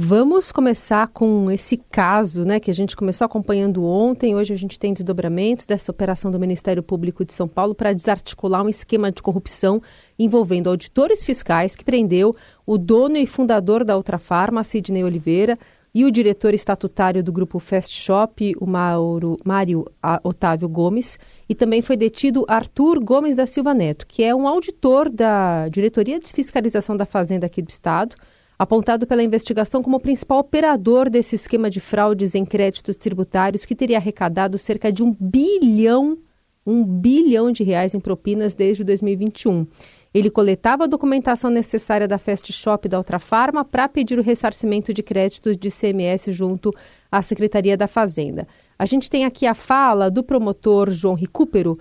Vamos começar com esse caso, né, que a gente começou acompanhando ontem. Hoje a gente tem desdobramentos dessa operação do Ministério Público de São Paulo para desarticular um esquema de corrupção envolvendo auditores fiscais que prendeu o dono e fundador da Ultrafarma, Sidney Oliveira, e o diretor estatutário do grupo Fast Shop, o Mário Otávio Gomes, e também foi detido Arthur Gomes da Silva Neto, que é um auditor da Diretoria de Fiscalização da Fazenda aqui do Estado, apontado pela investigação como o principal operador desse esquema de fraudes em créditos tributários que teria arrecadado cerca de R$ 1 bilhão de reais em propinas desde 2021. Ele coletava a documentação necessária da Fast Shop e da Ultrafarma para pedir o ressarcimento de créditos de ICMS junto à Secretaria da Fazenda. A gente tem aqui a fala do promotor João Recupero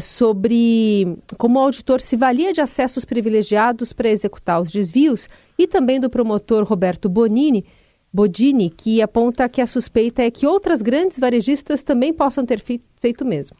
sobre como o auditor se valia de acessos privilegiados para executar os desvios, e também do promotor Roberto Bodini, que aponta que a suspeita é que outras grandes varejistas também possam ter feito o mesmo.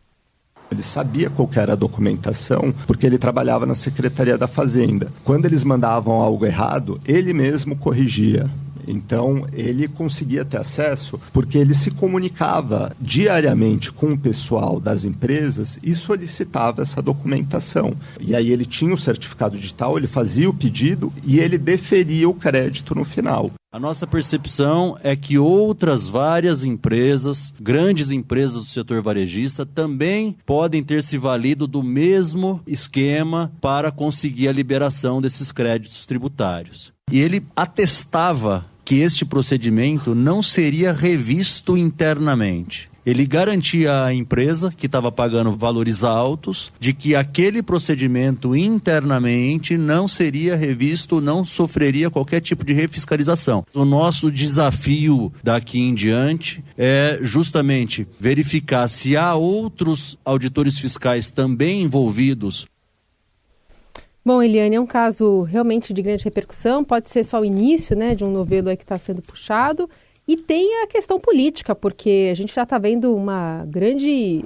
Ele sabia qual era a documentação, porque ele trabalhava na Secretaria da Fazenda. Quando eles mandavam algo errado, ele mesmo corrigia. Então, ele conseguia ter acesso porque ele se comunicava diariamente com o pessoal das empresas e solicitava essa documentação. E aí ele tinha o certificado digital, ele fazia o pedido e ele deferia o crédito no final. A nossa percepção é que outras várias empresas, grandes empresas do setor varejista, também podem ter se valido do mesmo esquema para conseguir a liberação desses créditos tributários. E ele atestava que este procedimento não seria revisto internamente. Ele garantia à empresa, que estava pagando valores altos, de que aquele procedimento internamente não seria revisto, não sofreria qualquer tipo de refiscalização. O nosso desafio daqui em diante é justamente verificar se há outros auditores fiscais também envolvidos. Bom, Eliane, é um caso realmente de grande repercussão, pode ser só o início, né, de um novelo aí que está sendo puxado, e tem a questão política, porque a gente já está vendo uma grande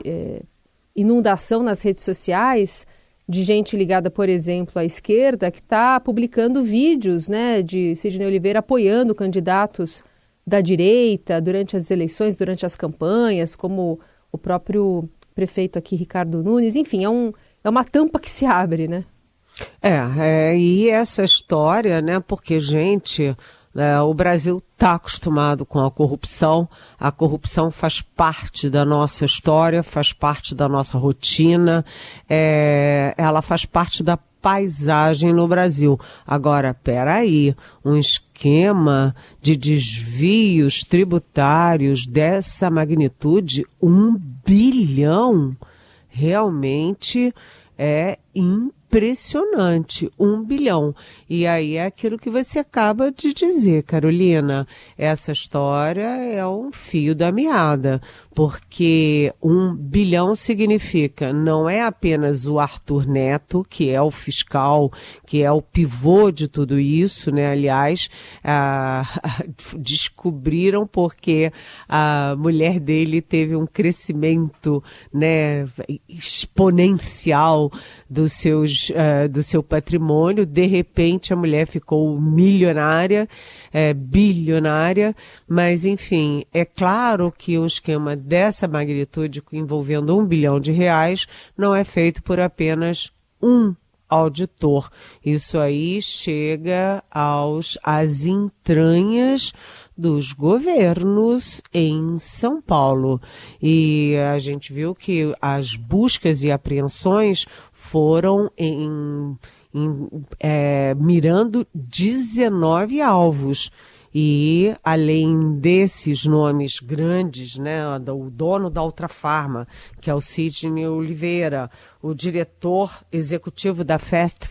inundação nas redes sociais de gente ligada, por exemplo, à esquerda, que está publicando vídeos, né, de Sidney Oliveira apoiando candidatos da direita durante as eleições, durante as campanhas, como o próprio prefeito aqui, Ricardo Nunes. Enfim, é uma tampa que se abre, né? E essa história, né, porque, gente, o Brasil está acostumado com a corrupção faz parte da nossa história, faz parte da nossa rotina, ela faz parte da paisagem no Brasil. Agora, peraí, um esquema de desvios tributários dessa magnitude, 1 bilhão, realmente é impressionante, 1 bilhão. E aí é aquilo que você acaba de dizer, Carolina. Essa história é um fio da meada, porque 1 bilhão significa, não é apenas o Arthur Neto, que é o fiscal, que é o pivô de tudo isso, né? Aliás, descobriram porque a mulher dele teve um crescimento, né, exponencial do seu patrimônio. De repente a mulher ficou milionária, bilionária, mas enfim, é claro que um esquema dessa magnitude envolvendo 1 bilhão de reais não é feito por apenas um auditor. Isso aí chega às entranhas dos governos em São Paulo. E a gente viu que as buscas e apreensões foram mirando 19 alvos. E, além desses nomes grandes, né, o dono da Ultrafarma, que é o Sidney Oliveira, o diretor executivo da Fast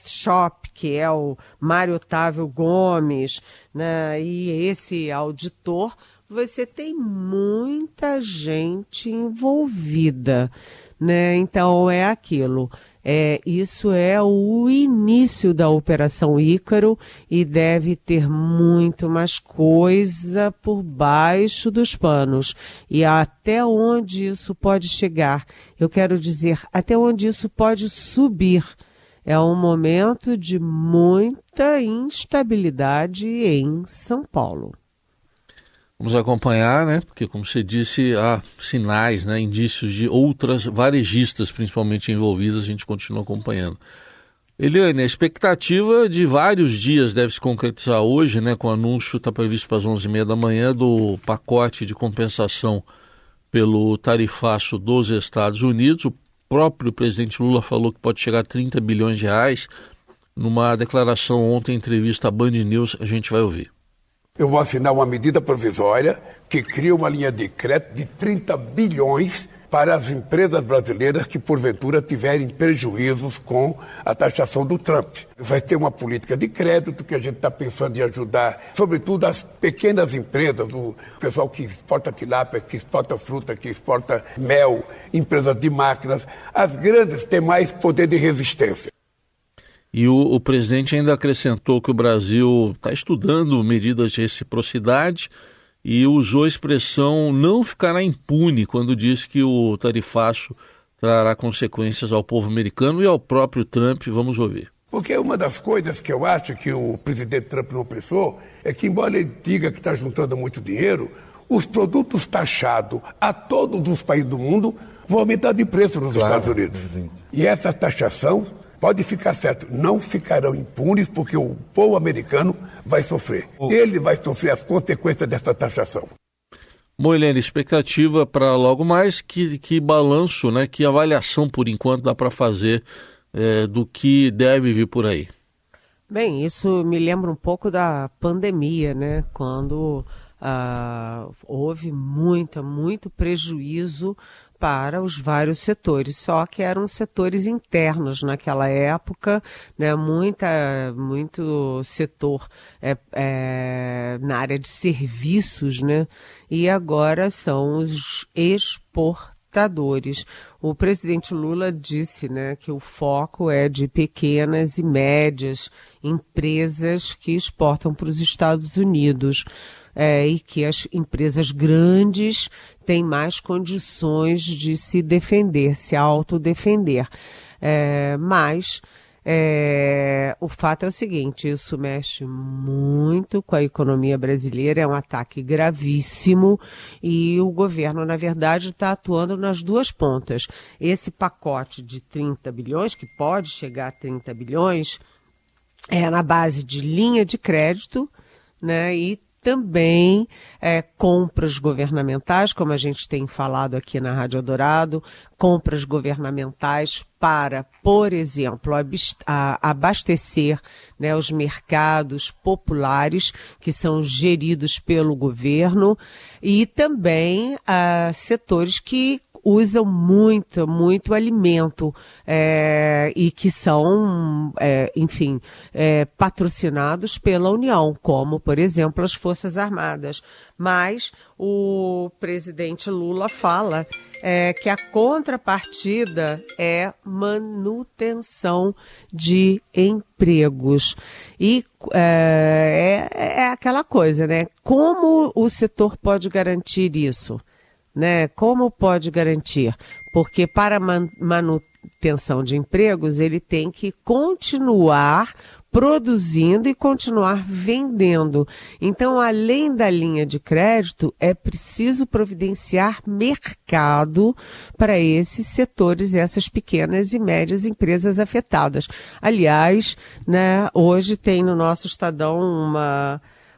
Shop, que é o Mário Otávio Gomes, né, e esse auditor, você tem muita gente envolvida, né? Então, é aquilo. Isso é o início da Operação Ícaro e deve ter muito mais coisa por baixo dos panos. E até onde isso pode chegar? Eu quero dizer, até onde isso pode subir? é um momento de muita instabilidade em São Paulo. Vamos acompanhar, né? Porque, como você disse, há sinais, né, indícios de outras varejistas, principalmente envolvidas, a gente continua acompanhando. Eliane, a expectativa de vários dias deve se concretizar hoje, né? Com o anúncio, está previsto para as 11h30 da manhã, do pacote de compensação pelo tarifaço dos Estados Unidos. O próprio presidente Lula falou que pode chegar a 30 bilhões de reais. Numa declaração ontem, em entrevista à Band News, a gente vai ouvir. Eu vou assinar uma medida provisória que cria uma linha de crédito de 30 bilhões para as empresas brasileiras que, porventura, tiverem prejuízos com a taxação do Trump. Vai ter uma política de crédito que a gente está pensando em ajudar, sobretudo as pequenas empresas, o pessoal que exporta tilápia, que exporta fruta, que exporta mel, empresas de máquinas. As grandes têm mais poder de resistência. E o presidente ainda acrescentou que o Brasil está estudando medidas de reciprocidade e usou a expressão não ficará impune quando disse que o tarifaço trará consequências ao povo americano e ao próprio Trump. Vamos ouvir. Porque uma das coisas que eu acho que o presidente Trump não pensou é que, embora ele diga que está juntando muito dinheiro, os produtos taxados a todos os países do mundo vão aumentar de preço nos Estados Unidos. E essa taxação, pode ficar certo, não ficarão impunes porque o povo americano vai sofrer. Ele vai sofrer as consequências dessa taxação. Eliane, expectativa para logo mais, que balanço, né, que avaliação por enquanto dá para fazer do que deve vir por aí? Bem, isso me lembra um pouco da pandemia, né, quando houve muito prejuízo para os vários setores, só que eram setores internos naquela época, né? Muito setor na área de serviços, né? E agora são os exportadores. O presidente Lula disse, né, que o foco é de pequenas e médias empresas que exportam para os Estados Unidos. E que as empresas grandes têm mais condições de se defender, se autodefender. Mas o fato é o seguinte, isso mexe muito com a economia brasileira, é um ataque gravíssimo e o governo, na verdade, está atuando nas duas pontas. Esse pacote de 30 bilhões, que pode chegar a 30 bilhões, é na base de linha de crédito, né, e também compras governamentais, como a gente tem falado aqui na Rádio Eldorado, compras governamentais para, por exemplo, abastecer, né, os mercados populares que são geridos pelo governo e também setores que usam muito alimento e que são, patrocinados pela União, como, por exemplo, as Forças Armadas. Mas o presidente Lula fala que a contrapartida é manutenção de empregos. E é aquela coisa, né? Como o setor pode garantir isso? Né? Como pode garantir? Porque para manutenção de empregos, ele tem que continuar produzindo e continuar vendendo. Então, além da linha de crédito, é preciso providenciar mercado para esses setores, essas pequenas e médias empresas afetadas. Aliás, né, hoje tem no nosso Estadão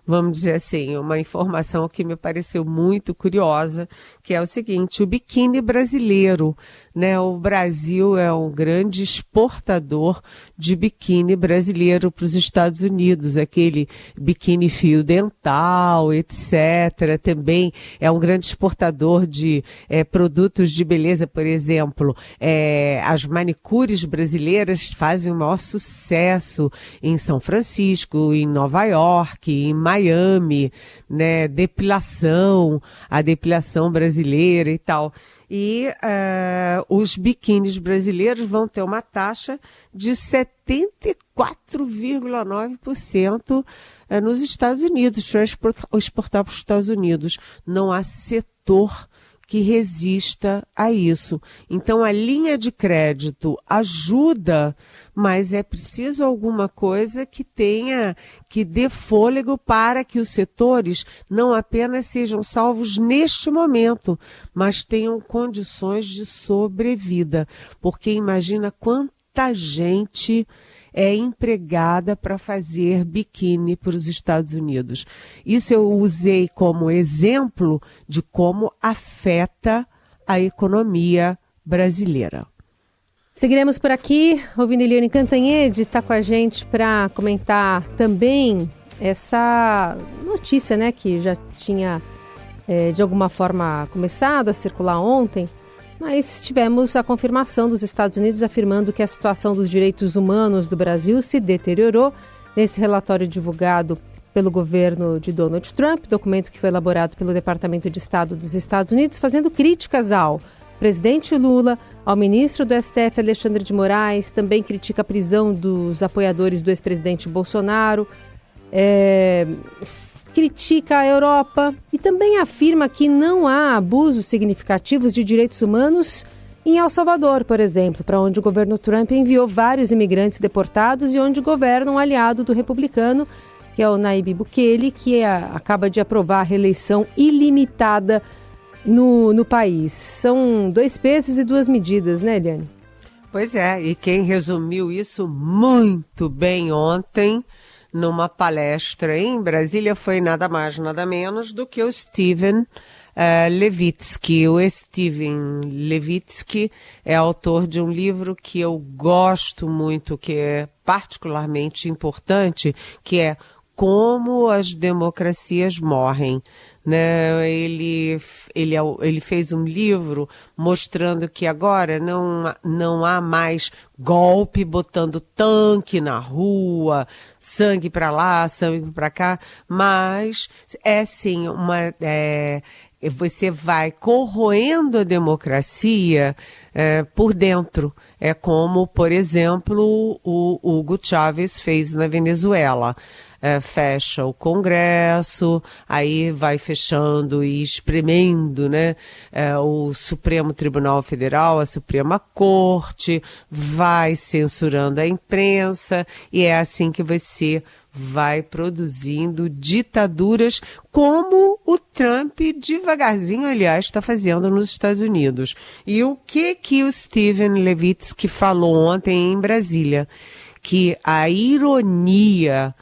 vamos dizer assim, uma informação que me pareceu muito curiosa, que é o seguinte, o biquíni brasileiro, né? O Brasil é um grande exportador de biquíni brasileiro para os Estados Unidos, aquele biquíni fio dental, etc. Também é um grande exportador de produtos de beleza, por exemplo, as manicures brasileiras fazem o maior sucesso em São Francisco, em Nova York, em Miami, né? A depilação brasileira e tal. E os biquínis brasileiros vão ter uma taxa de 74,9% nos Estados Unidos, para exportar para os Estados Unidos. Não há setor que resista a isso. Então, a linha de crédito ajuda, mas é preciso alguma coisa que dê fôlego para que os setores não apenas sejam salvos neste momento, mas tenham condições de sobrevida. Porque imagina quanta gente é empregada para fazer biquíni para os Estados Unidos. Isso eu usei como exemplo de como afeta a economia brasileira. Seguiremos por aqui, ouvindo Eliane Cantanhede, está com a gente para comentar também essa notícia, né, que já tinha de alguma forma começado a circular ontem, mas tivemos a confirmação dos Estados Unidos afirmando que a situação dos direitos humanos do Brasil se deteriorou nesse relatório divulgado pelo governo de Donald Trump, documento que foi elaborado pelo Departamento de Estado dos Estados Unidos, fazendo críticas ao presidente Lula, ao ministro do STF, Alexandre de Moraes, também critica a prisão dos apoiadores do ex-presidente Bolsonaro, critica a Europa e também afirma que não há abusos significativos de direitos humanos em El Salvador, por exemplo, para onde o governo Trump enviou vários imigrantes deportados e onde governa um aliado do republicano, que é o Nayib Bukele, que acaba de aprovar a reeleição ilimitada no país. São 2 pesos e 2 medidas, né, Eliane? Pois é, e quem resumiu isso muito bem ontem, numa palestra em Brasília, foi nada mais, nada menos do que o Steven Levitsky. O Steven Levitsky é autor de um livro que eu gosto muito, que é particularmente importante, que é Como as Democracias Morrem. Né? Ele fez um livro mostrando que agora não há mais golpe botando tanque na rua, sangue para lá, sangue para cá, mas é sim você vai corroendo a democracia por dentro. É como, por exemplo, o Hugo Chávez fez na Venezuela. Fecha o Congresso, aí vai fechando e espremendo, né, o Supremo Tribunal Federal, a Suprema Corte, vai censurando a imprensa, e é assim que você vai produzindo ditaduras, como o Trump devagarzinho, aliás, está fazendo nos Estados Unidos. E o que o Steven Levitsky falou ontem em Brasília? Que a ironia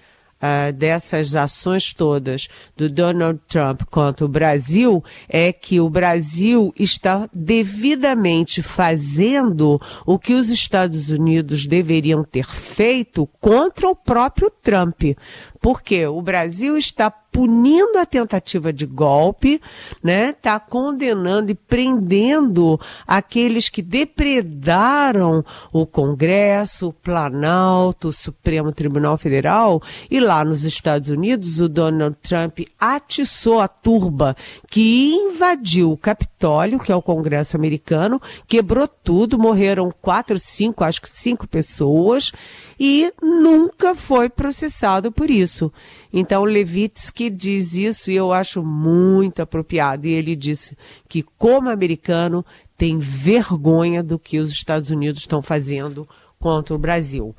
dessas ações todas do Donald Trump contra o Brasil é que o Brasil está devidamente fazendo o que os Estados Unidos deveriam ter feito contra o próprio Trump. Porque o Brasil está punindo a tentativa de golpe, né? Está condenando e prendendo aqueles que depredaram o Congresso, o Planalto, o Supremo Tribunal Federal, e lá nos Estados Unidos o Donald Trump atiçou a turba que invadiu o Capitólio, que é o Congresso americano, quebrou tudo, morreram 5 pessoas, e nunca foi processado por isso. Então, Levitsky diz isso e eu acho muito apropriado. E ele disse que, como americano, tem vergonha do que os Estados Unidos estão fazendo contra o Brasil.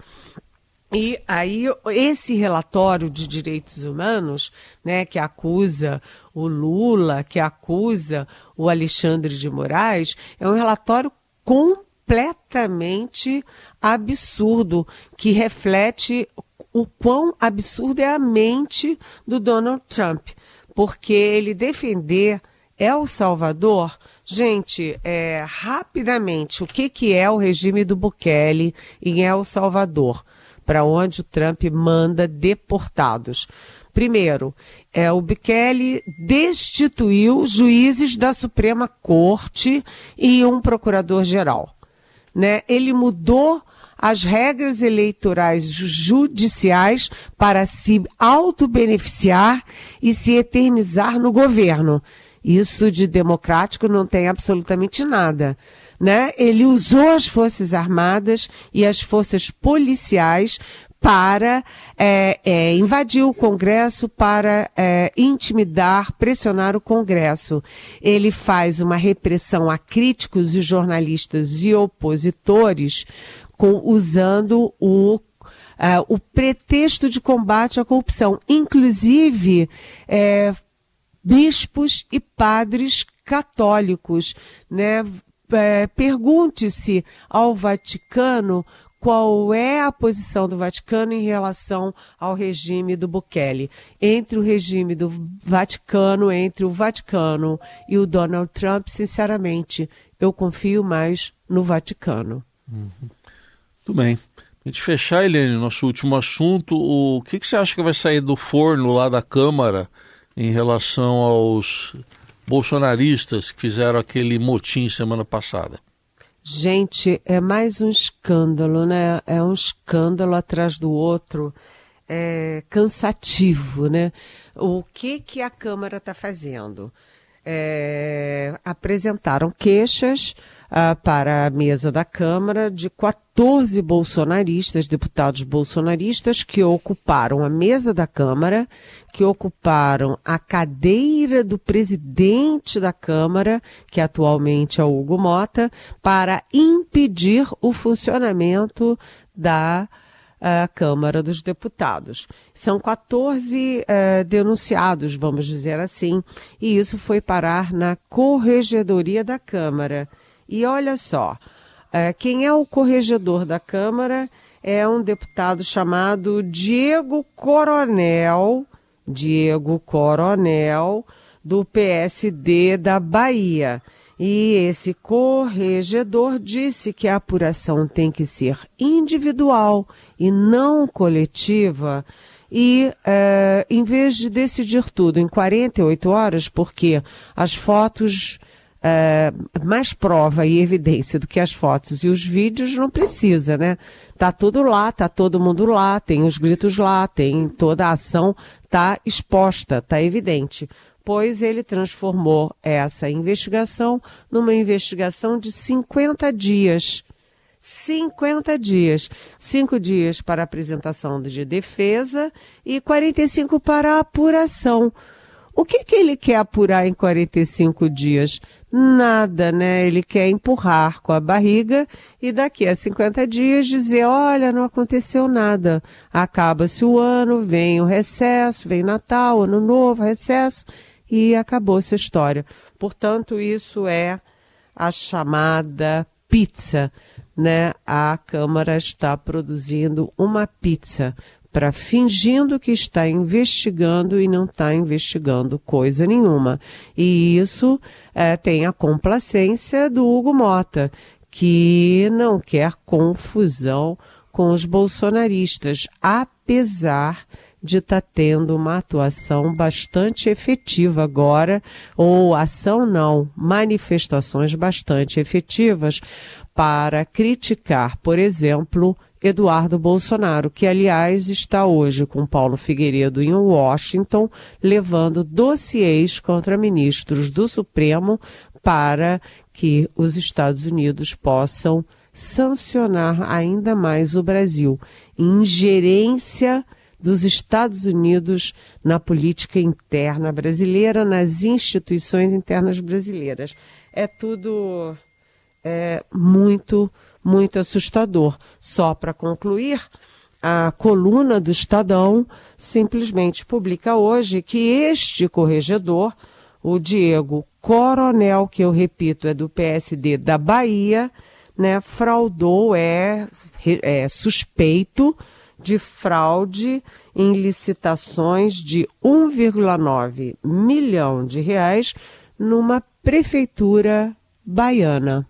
E aí, esse relatório de direitos humanos, né, que acusa o Lula, que acusa o Alexandre de Moraes, é um relatório completamente absurdo, que reflete o quão absurdo é a mente do Donald Trump, porque ele defender El Salvador, gente, rapidamente, o que é o regime do Bukele em El Salvador, para onde o Trump manda deportados? Primeiro, o Bukele destituiu juízes da Suprema Corte e um procurador-geral. Né? Ele mudou as regras eleitorais judiciais para se autobeneficiar e se eternizar no governo. Isso de democrático não tem absolutamente nada. Né? Ele usou as Forças Armadas e as forças policiais para invadir o Congresso, para intimidar, pressionar o Congresso. Ele faz uma repressão a críticos e jornalistas e opositores usando o pretexto de combate à corrupção. Inclusive, bispos e padres católicos, né? Pergunte-se ao Vaticano qual é a posição do Vaticano em relação ao regime do Bukele. Entre o regime do Vaticano, entre o Vaticano e o Donald Trump, sinceramente, eu confio mais no Vaticano. Muito bem. Para a gente fechar, Helene, nosso último assunto, o que você acha que vai sair do forno lá da Câmara em relação aos bolsonaristas que fizeram aquele motim semana passada? Gente, é mais um escândalo, né? É um escândalo atrás do outro, cansativo, né? O que a Câmara está fazendo? Apresentaram queixas para a mesa da Câmara de 14 bolsonaristas, deputados bolsonaristas, que ocuparam a mesa da Câmara, que ocuparam a cadeira do presidente da Câmara, que atualmente é o Hugo Motta, para impedir o funcionamento da Câmara dos Deputados. São 14 denunciados, vamos dizer assim, e isso foi parar na Corregedoria da Câmara. E olha só, quem é o corregedor da Câmara é um deputado chamado Diego Coronel, do PSD da Bahia. E esse corregedor disse que a apuração tem que ser individual e não coletiva. E, em vez de decidir tudo em 48 horas, porque as fotos, mais prova e evidência do que as fotos e os vídeos não precisa, né? Tá tudo lá, tá todo mundo lá, tem os gritos lá, tem toda a ação, tá exposta, tá evidente. Pois ele transformou essa investigação numa investigação de 50 dias. 50 dias. 5 dias para apresentação de defesa e 45 para a apuração. O que ele quer apurar em 45 dias? Nada, né? Ele quer empurrar com a barriga e daqui a 50 dias dizer, olha, não aconteceu nada. Acaba-se o ano, vem o recesso, vem Natal, Ano Novo, recesso e acabou-se a história. Portanto, isso é a chamada pizza, né? A Câmara está produzindo uma pizza fingindo que está investigando e não está investigando coisa nenhuma. E isso tem a complacência do Hugo Motta, que não quer confusão com os bolsonaristas, apesar de estar tendo uma atuação bastante efetiva agora, ou ação não, manifestações bastante efetivas para criticar, por exemplo, Eduardo Bolsonaro, que, aliás, está hoje com Paulo Figueiredo em Washington, levando dossiês contra ministros do Supremo para que os Estados Unidos possam sancionar ainda mais o Brasil. Ingerência dos Estados Unidos na política interna brasileira, nas instituições internas brasileiras. É tudo muito assustador. Só para concluir, a coluna do Estadão simplesmente publica hoje que este corregedor, o Diego Coronel, que eu repito é do PSD da Bahia, né, fraudou, é suspeito de fraude em licitações de 1,9 milhão de reais numa prefeitura baiana.